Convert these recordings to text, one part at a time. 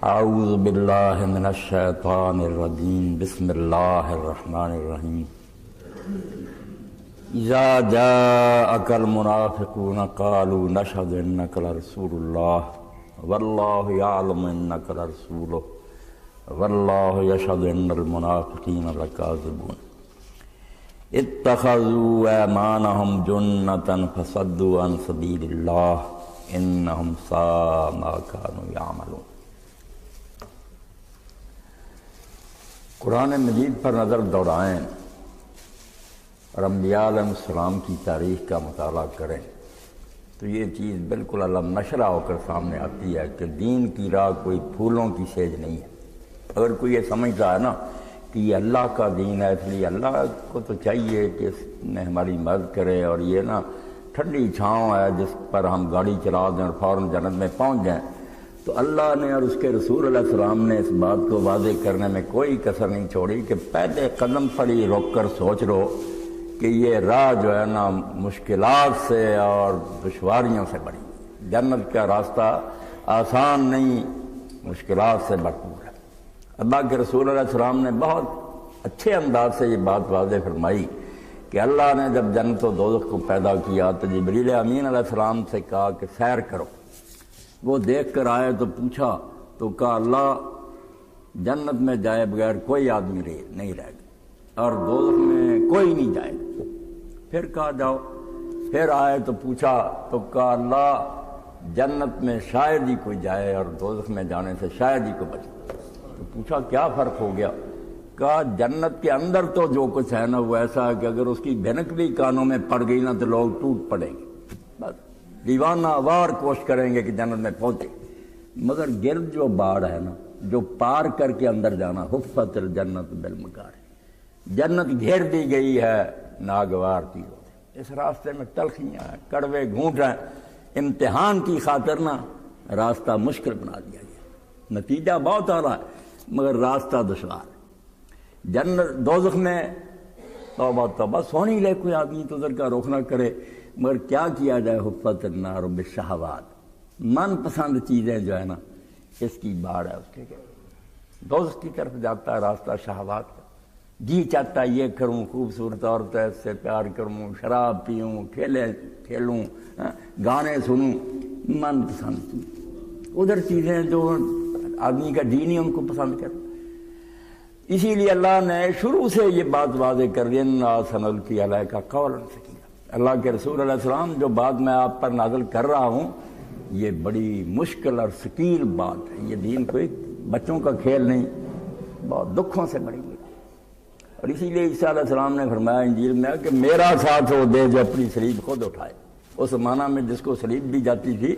اعوذ باللہ من الشیطان الرجیم بسم اللہ الرحمن الرحیم اذا جاءک المنافقون قالوا نشهد انک لرسول اللہ واللہ یعلم انک لرسولہ واللہ یشہد ان المنافقین لکاذبون اتخذوا ایمانہم جنۃ فصدوا عن سبیل اللہ انہم ساء ما کانوا یعملون۔ قرآن مجید پر نظر دوڑائیں اور انبیاء علیہ السلام کی تاریخ کا مطالعہ کریں تو یہ چیز بالکل علم نشرہ ہو کر سامنے آتی ہے کہ دین کی راہ کوئی پھولوں کی سیج نہیں ہے۔ اگر کوئی یہ سمجھتا ہے نا کہ یہ اللہ کا دین ہے، اس لیے اللہ کو تو چاہیے کہ اس نے ہماری مدد کرے اور یہ نا ٹھنڈی چھاؤں ہے جس پر ہم گاڑی چلا دیں اور فوراً جنت میں پہنچ جائیں، تو اللہ نے اور اس کے رسول علیہ السلام نے اس بات کو واضح کرنے میں کوئی کسر نہیں چھوڑی کہ پہلے قدم پر ہی روک کر سوچ لو کہ یہ راہ جو ہے نا مشکلات سے اور دشواریوں سے بڑی، جنت کا راستہ آسان نہیں، مشکلات سے بھرپور ہے۔ اللہ کے رسول علیہ السلام نے بہت اچھے انداز سے یہ بات واضح فرمائی کہ اللہ نے جب جنت و دوزخ کو پیدا کیا تو جبریل امین علیہ السلام سے کہا کہ سیر کرو۔ وہ دیکھ کر آئے تو پوچھا تو کہا اللہ جنت میں جائے بغیر کوئی آدمی نہیں رہے گا اور دوزخ میں کوئی نہیں جائے گا۔ پھر کہا جاؤ، پھر آئے تو پوچھا تو کہا اللہ جنت میں شاید ہی کوئی جائے اور دوزخ میں جانے سے شاید ہی کوئی بچے۔ تو پوچھا کیا فرق ہو گیا؟ کہا جنت کے اندر تو جو کچھ ہے نا وہ ایسا ہے کہ اگر اس کی بھنک بھی کانوں میں پڑ گئی نا تو لوگ ٹوٹ پڑیں گے، بس دیوانہ وار کوشش کریں گے کہ جنت میں پہنچے، مگر گرد جو باڑ ہے نا جو پار کر کے اندر جانا، حفت الجنت بالمکارہ، جنت گھیر دی گئی ہے ناگوار چیزوں۔ اس راستے میں تلخیاں ہیں، کڑوے گھونٹ ہیں، امتحان کی خاطر نا راستہ مشکل بنا دیا گیا، نتیجہ بہت اعلیٰ ہے مگر راستہ دشوار ہے۔ جنت دوزخ میں توبہ توبہ سونی لے کوئی آدمی تو ادھر کا رخ نہ کرے، مگر کیا کیا جائے، حفت النار بالشہوات، من پسند چیزیں جو ہے نا اس کی باڑ ہے، اس کے دوزخ کی طرف جاتا ہے راستہ شہوات کا۔ جی چاہتا ہے یہ کروں، خوبصورت عورت ہے اس سے پیار کروں، شراب پیوں، کھیلوں، گانے سنوں، من پسند چیز، ادھر چیزیں جو آدمی کا دین ہی ان کو پسند کرتا۔ اسی لیے اللہ نے شروع سے یہ بات واضح کر دی، اِنَّا سَنُلْقِي عَلَيْكَ قَوْلًا ثَقِيلًا۔ اللہ کے رسول علیہ السلام جو بات میں آپ پر نازل کر رہا ہوں یہ بڑی مشکل اور ثقیل بات ہے، یہ دین کوئی بچوں کا کھیل نہیں، بہت دکھوں سے بڑی ہوئی۔ اور اسی لیے عیسیٰ علیہ السلام نے فرمایا انجیل میں کہ میرا ساتھ وہ دے جو اپنی صلیب خود اٹھائے۔ اس زمانہ میں جس کو صلیب دی جاتی تھی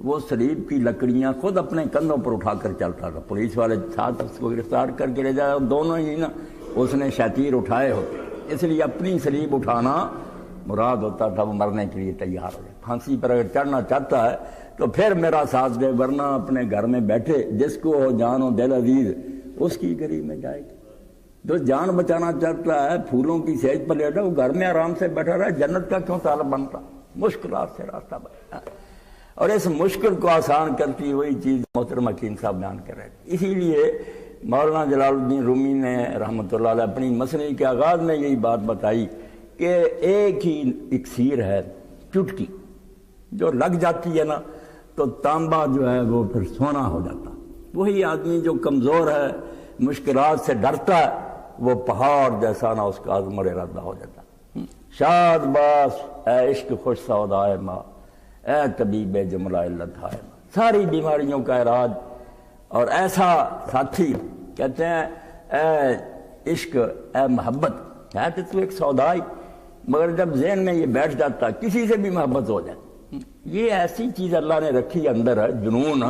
وہ صلیب کی لکڑیاں خود اپنے کندھوں پر اٹھا کر چلتا تھا، پولیس والے ساتھ اس کو گرفتار کر کے لے جائے، دونوں ہی نا اس نے شتیر اٹھائے ہوتے، اس لیے اپنی صلیب اٹھانا مراد ہوتا تھا، وہ مرنے کے لیے تیار ہو جائے۔ پھانسی پر اگر چڑھنا چاہتا ہے تو پھر میرا ساتھ دے، ورنہ اپنے گھر میں بیٹھے جس کو ہو جان و دل عزیز اس کی گری میں جائے گی۔ جو جان بچانا چاہتا ہے پھولوں کی سیج پر لیٹا، وہ گھر میں آرام سے بیٹھا رہا، جنت کا کیوں طالب بنتا؟ مشکلات سے راستہ بنتا، اور اس مشکل کو آسان کرتی وہی چیز محترم حکیم صاحب بیان کر رہے تھے۔ اسی لیے مولانا جلال الدین رومی نے رحمۃ اللہ علیہ اپنی مثنوی کے آغاز میں یہی بات بتائی کہ ایک ہی اکسیر ہے چٹکی، جو لگ جاتی ہے نا تو تانبا جو ہے وہ پھر سونا ہو جاتا۔ وہی آدمی جو کمزور ہے، مشکلات سے ڈرتا ہے، وہ پہاڑ جیسا نا اس کا عزم اور ارادہ ہو جاتا۔ شاد باش اے عشق خوش سودائے ماں، اے طبیب جملہ علت ہے، ساری بیماریوں کا علاج اور ایسا ساتھی کہتے ہیں اے عشق اے محبت، ہے تو ایک سودائی، مگر جب ذہن میں یہ بیٹھ جاتا کسی سے بھی محبت ہو جائے، یہ ایسی چیز اللہ نے رکھی اندر ہے، جنون،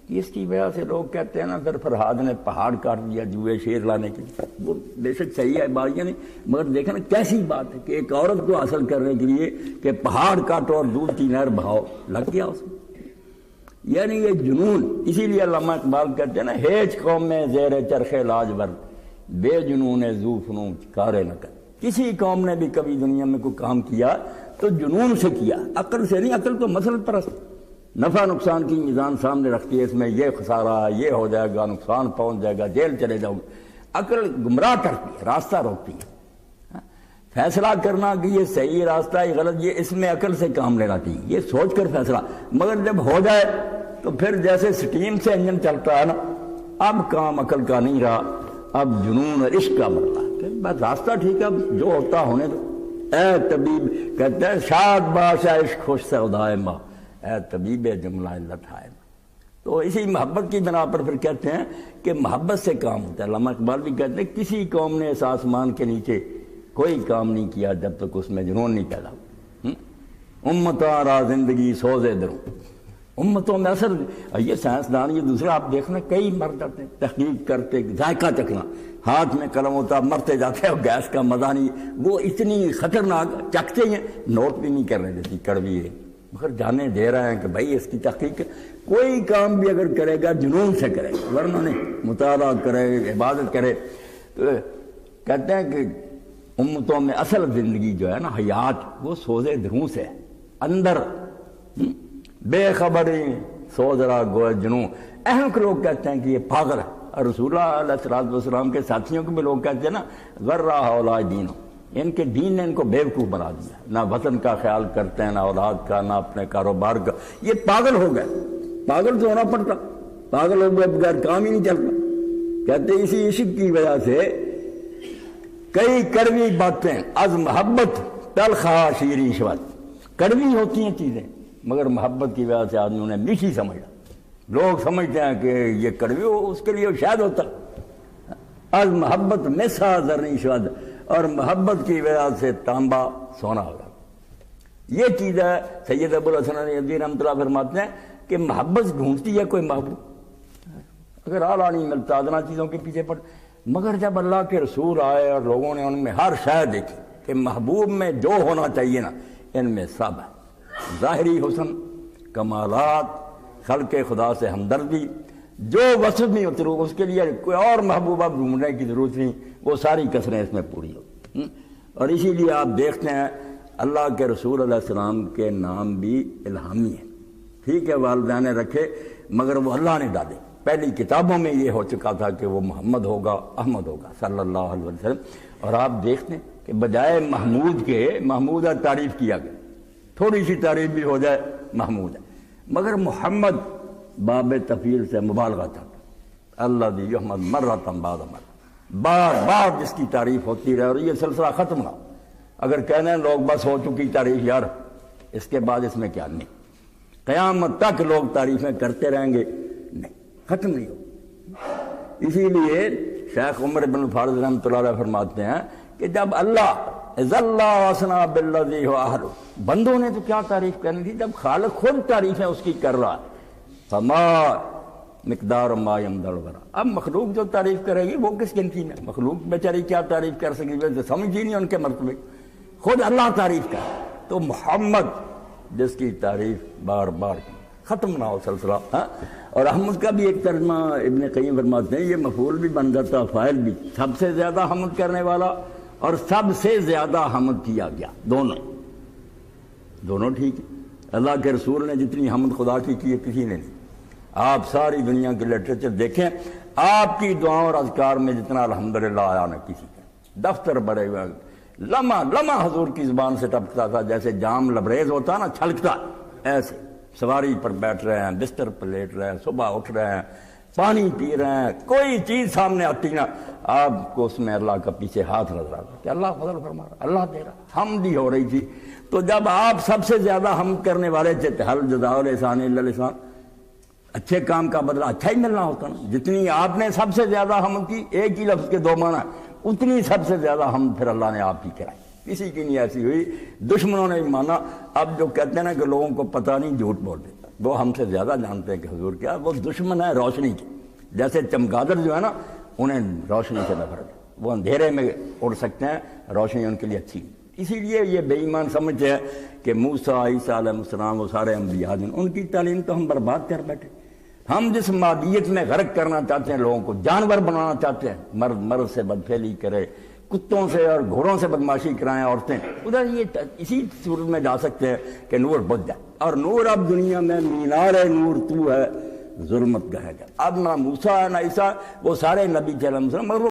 اس کی وجہ سے لوگ کہتے ہیں نا سر فرہاد نے پہاڑ کاٹ دیا جوئے شیر لانے کے لیے۔ وہ بے شک صحیح ہے بات، نہیں، مگر دیکھیں نا کیسی بات ہے کہ ایک عورت کو حاصل کرنے کے لیے کہ پہاڑ کاٹو اور دودھ کی نہر بہاؤ، لگ گیا اس میں، یعنی یہ جنون۔ اسی لیے علامہ اقبال کہتے ہیں نا ہیچ قوم میں زیر چرخ لاجور بے جنون ذو فنون کارے نہ کر۔ کسی قوم نے بھی کبھی دنیا میں کوئی کام کیا تو جنون سے کیا، عقل سے نہیں، عقل تو مثل پرست، نفع نقصان کی میزان سامنے رکھتی ہے، اس میں یہ خسارہ ہے، یہ ہو جائے گا، نقصان پہنچ جائے گا، جیل چلے جاؤ گے۔ عقل گمراہ کرتی ہے، راستہ روکتی ہے۔ فیصلہ کرنا کہ یہ صحیح راستہ ہے غلط، یہ اس میں عقل سے کام لینا چاہیے، یہ سوچ کر فیصلہ۔ مگر جب ہو جائے تو پھر جیسے سٹیم سے انجن چلتا ہے نا، اب کام عقل کا نہیں رہا، اب جنون اور عشق کا مرلہ کہ بس راستہ ٹھیک ہے، اب جو ہوتا ہونے دو۔ اے طبیب کہتے ہیں شاد باش عشق خوش سودائے ماں، اے طبیب جملہ علت ہے۔ تو اسی محبت کی بنا پر پھر کہتے ہیں کہ محبت سے کام ہوتا ہے۔ علامہ اقبال بھی کہتے ہیں کسی قوم نے اس آسمان کے نیچے کوئی کام نہیں کیا جب تک اس میں جنون نہیں پیدا ہوا۔ امتاں را زندگی سوزے دروں، امتوں میں اثر، یہ سائنسدان یہ دوسرا آپ دیکھنا کئی مر جاتے ہیں تحقیق کرتے، ذائقہ چکھنا، ہاتھ میں قلم ہوتا مرتے جاتے ہیں، گیس کا مزہ نہیں، وہ اتنی خطرناک چکھتے ہیں، نوٹ بھی نہیں کر رہے جیسی کڑوی ہے، مگر جانے دے رہے ہیں کہ بھائی اس کی تحقیق کوئی کام بھی اگر کرے گا جنون سے کرے گا، ورنہ نہیں، مطالعہ کرے، عبادت کرے۔ تو کہتے ہیں کہ امتوں میں اصل زندگی جو ہے نا حیات، وہ سوزے دروں سے اندر، بے خبری سوز را گوئے جنوں۔ اہم کے لوگ کہتے ہیں کہ یہ پاگل ہے، اور رسول اللہ علیہ السلام کے ساتھیوں کو بھی لوگ کہتے ہیں نا غرہ اولاد دینوں، ان کے دین نے ان کو بیوقوف بنا دیا، نہ وطن کا خیال کرتے ہیں، نہ اولاد کا، نہ اپنے کاروبار کا، یہ پاگل ہو گئے۔ پاگل تو ہونا پڑتا، پاگل ہو گئے بغیر کام ہی نہیں چلتا۔ کہتے ہیں اسی عشق کی وجہ سے کئی کڑوی باتیں از محبت تلخا شیریں شود، کڑوی ہوتی ہیں چیزیں مگر محبت کی وجہ سے آدمی انہیں میٹھی سمجھا۔ لوگ سمجھتے ہیں کہ یہ کڑوی ہو، اس کے لیے شاید ہوتا از محبت مسا زرنی شود، اور محبت کی وجہ سے تانبا سونا ہوگا۔ یہ چیز ہے سید ابو الحسن ندوی رحمۃ اللہ فرماتے ہیں کہ محبت ڈھونڈتی ہے کوئی محبوب، اگر اعلیٰ نہیں ملتا ادنا چیزوں کے پیچھے پڑ، مگر جب اللہ کے رسول آئے اور لوگوں نے ان میں ہر شے دیکھی کہ محبوب میں جو ہونا چاہیے نا ان میں سب ہے، ظاہری حسن، کمالات، خلق خدا سے ہمدردی، جو وصف نہیں اترو اس کے لیے کوئی اور محبوبہ ڈھونڈنے کی ضرورت نہیں، وہ ساری کسریں اس میں پوری ہو۔ اور اسی لیے آپ دیکھتے ہیں اللہ کے رسول علیہ السلام کے نام بھی الہامی ہیں، ٹھیک ہے والدین نے رکھے مگر وہ اللہ نے ڈالے، پہلی کتابوں میں یہ ہو چکا تھا کہ وہ محمد ہوگا، احمد ہوگا صلی اللہ علیہ وسلم۔ اور آپ دیکھتے ہیں کہ بجائے محمود کے محمودہ تعریف کیا گیا، تھوڑی سی تعریف بھی ہو جائے محمود ہے، مگر محمد باب تفیل سے مبالغہ تھا، اللہ دی یحمد مرتن بعد مرہ، بار بار جس کی تعریف ہوتی رہے، اور یہ سلسلہ ختم نہ، اگر کہنے ہیں لوگ بس ہو چکی تعریف یار، اس کے بعد اس میں کیا نہیں، قیامت تک لوگ تعریفیں کرتے رہیں گے، نہیں ختم نہیں ہو۔ اسی لیے شیخ عمر بن فارض رحمۃ اللہ علیہ فرماتے ہیں کہ جب اللہ وسنا بالذی ہو اہل، بندوں نے تو کیا تعریف کرنی تھی جب خالق خود تعریفیں اس کی کر رہا ہے، فما مقدار ما یمدح الورا، اب مخلوق جو تعریف کرے گی وہ کس گنتی میں، مخلوق بیچاری کیا تعریف کر سکے گی، سمجھ ہی نہیں ان کے مرتبے، خود اللہ تعریف کر، تو محمد جس کی تعریف بار بار کی، ختم نہ ہو سلسلہ۔ ہاں، اور احمد کا بھی ایک ترجمہ ابن قیم فرماتے ہیں، یہ مفعول بھی بن جاتا فاعل بھی، سب سے زیادہ حمد کرنے والا اور سب سے زیادہ حمد کیا گیا، دونوں ٹھیک ہے۔ اللہ کے رسول نے جتنی حمد خدا کی ہے کسی نے نہیں، آپ ساری دنیا کے لٹریچر دیکھیں، آپ کی دعاؤں اور اذکار میں جتنا الحمدللہ آیا نہ کسی کا، دفتر بڑے ہوئے، لمحہ لمحہ حضور کی زبان سے ٹپکتا تھا، جیسے جام لبریز ہوتا نا چھلکتا، ایسے سواری پر بیٹھ رہے ہیں، بستر پر لیٹ رہے ہیں، صبح اٹھ رہے ہیں، پانی پی رہے ہیں، کوئی چیز سامنے آتی نا آپ کو اس میں اللہ کا پیچھے ہاتھ نظر آتا کہ اللہ فضل فرما رہا، اللہ دے رہا، حمد ہی ہو رہی تھی۔ تو جب آپ سب سے زیادہ حمد کرنے والے تھے تو حل جزاء الاحسان الا الاحسان، اچھے کام کا بدلہ اچھا ہی ملنا ہوتا نا، جتنی آپ نے سب سے زیادہ حمد کی، ایک ہی لفظ کے دو معنی، اتنی سب سے زیادہ حمد پھر اللہ نے آپ کی کرائی، کسی کی نہیں ایسی ہوئی، دشمنوں نے بھی مانا۔ اب جو کہتے ہیں نا کہ لوگوں کو پتہ نہیں، جھوٹ بول دیتا، وہ ہم سے زیادہ جانتے ہیں کہ حضور کیا، وہ دشمن ہے روشنی کے، جیسے چمگادڑ جو ہے نا انہیں روشنی سے نفرت ہے، وہ اندھیرے میں اڑ سکتے ہیں، روشنی ان کے لیے اچھی، اسی لیے یہ بے ایمان سمجھتے ہیں کہ موسیٰ عیسیٰ علیہ السلام وہ سارے انبیاء ہیں، ان کی تعلیم تو ہم برباد کر بیٹھے، ہم جس مادیت میں غرق کرنا چاہتے ہیں لوگوں کو، جانور بنانا چاہتے ہیں، مرد سے بدفعلی کرے، کتوں سے اور گھوڑوں سے بدماشی کرائیں عورتیں، ادھر یہ اسی صورت میں جا سکتے ہیں کہ نور بجھ جائے، اور نور اب دنیا میں مینار نور تو ہے ظلمت گہے گا۔ اب نہ موسیٰ نہ عیسیٰ، وہ سارے نبی تھے علیہ السلام، مگر وہ